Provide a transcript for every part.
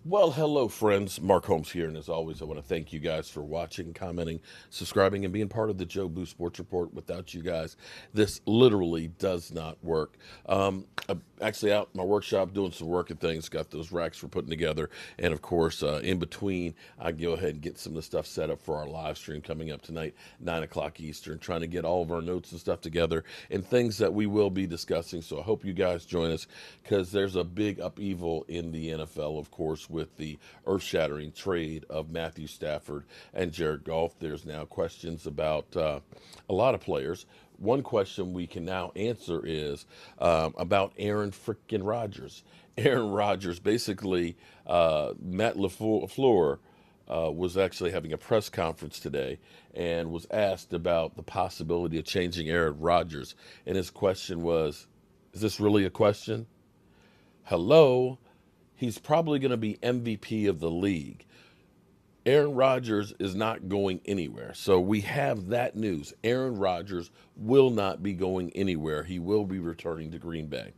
Well, hello, friends. Mark Holmes here, and as always, I want to thank you guys for watching, commenting, subscribing, and being part of the Joe Boo Sports Report. Without you guys, this literally does not work. I'm actually out in my workshop doing some work and things. Got those racks we're putting together, and of course, in between, I go ahead and get some of the stuff set up for our live stream coming up tonight, 9 o'clock Eastern. Trying to get all of our notes and stuff together, and things that we will be discussing. So I hope you guys join us because there's a big upheaval in the NFL, of course, with the earth-shattering trade of Matthew Stafford and Jared Goff. There's now questions about a lot of players. One question we can now answer is about Aaron freaking Rodgers. Aaron Rodgers, basically, Matt LaFleur was actually having a press conference today and was asked about the possibility of changing Aaron Rodgers. And his question was, is this really a question? Hello? He's probably going to be MVP of the league. Aaron Rodgers is not going anywhere. So we have that news. Aaron Rodgers will not be going anywhere. He will be returning to Green Bay.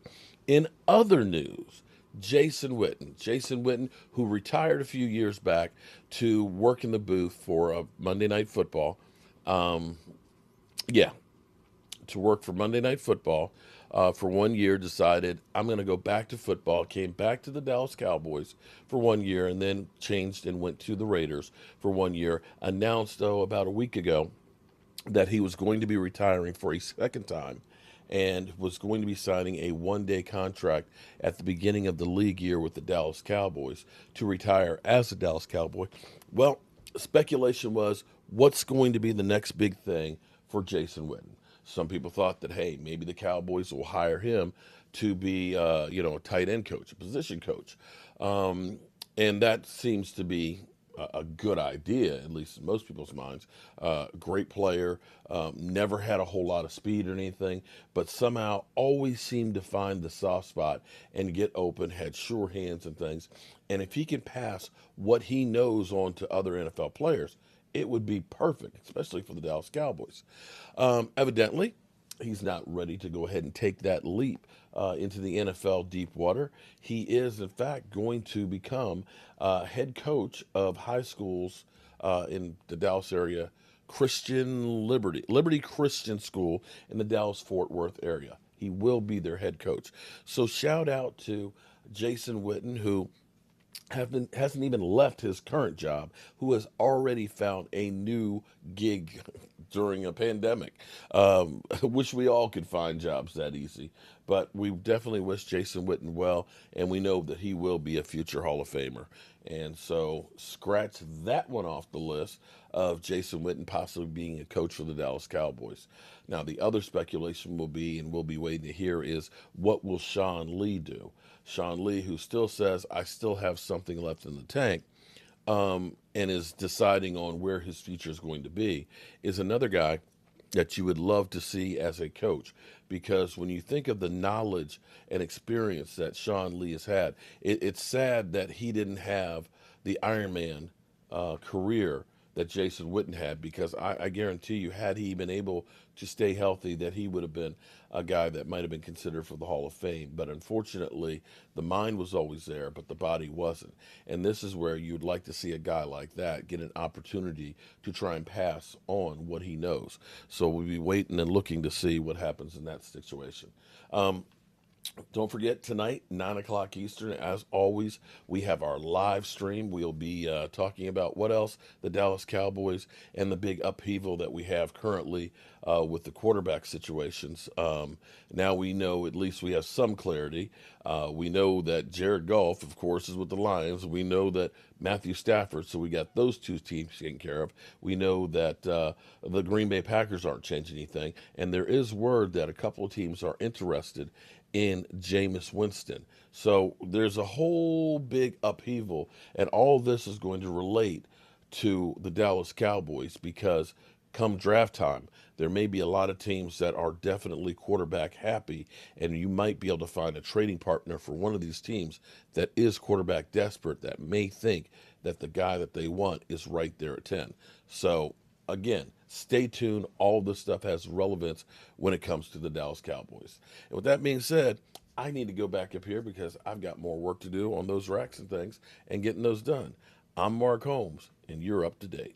In other news, Jason Witten, who retired a few years back to work in the booth for Monday Night Football. Yeah, to work for Monday Night Football for 1 year, decided I'm going to go back to football, came back to the Dallas Cowboys for 1 year, and then changed and went to the Raiders for 1 year. Announced, about a week ago, that he was going to be retiring for a second time and was going to be signing a 1 day contract at the beginning of the league year with the Dallas Cowboys to retire as a Dallas Cowboy. Well, speculation was what's going to be the next big thing for Jason Witten. Some people thought that, hey, maybe the Cowboys will hire him to be, a tight end coach, a position coach. And that seems to be a good idea, at least in most people's minds. Great player, never had a whole lot of speed or anything, but somehow always seemed to find the soft spot and get open, had sure hands and things. And if he can pass what he knows on to other NFL players, it would be perfect, especially for the Dallas Cowboys. Evidently, he's not ready to go ahead and take that leap into the NFL deep water. He is, in fact, going to become head coach of high schools in the Dallas area, Liberty Christian School in the Dallas Fort Worth area. He will be their head coach. So shout out to Jason Witten, who hasn't even left his current job, who has already found a new gig during a pandemic. Wish we all could find jobs that easy, but we definitely wish Jason Witten well, and we know that he will be a future Hall of Famer. And so scratch that one off the list of Jason Witten possibly being a coach for the Dallas Cowboys. Now, the other speculation will be, and we'll be waiting to hear, is what will Sean Lee do? Sean Lee, who still says, I still have something left in the tank, and is deciding on where his future is going to be, is another guy that you would love to see as a coach. Because when you think of the knowledge and experience that Sean Lee has had, it's sad that he didn't have the Ironman career that Jason Witten had, because I guarantee you, had he been able to stay healthy, that he would have been a guy that might have been considered for the Hall of Fame. But unfortunately, the mind was always there, but the body wasn't. And this is where you'd like to see a guy like that get an opportunity to try and pass on what he knows. So we'll be waiting and looking to see what happens in that situation. Don't forget, tonight, 9 o'clock Eastern, as always, we have our live stream. We'll be talking about what else? The Dallas Cowboys and the big upheaval that we have currently with the quarterback situations. Now we know, at least we have some clarity. We know that Jared Goff, of course, is with the Lions. We know that Matthew Stafford, so we got those two teams taken care of. We know that the Green Bay Packers aren't changing anything. And there is word that a couple of teams are interested in Jameis Winston. So there's a whole big upheaval, and all this is going to relate to the Dallas Cowboys, because come draft time, there may be a lot of teams that are definitely quarterback happy, and you might be able to find a trading partner for one of these teams that is quarterback desperate, that may think that the guy that they want is right there at 10. So again, stay tuned. All this stuff has relevance when it comes to the Dallas Cowboys. And with that being said, I need to go back up here because I've got more work to do on those racks and things and getting those done. I'm Mark Holmes, and you're up to date.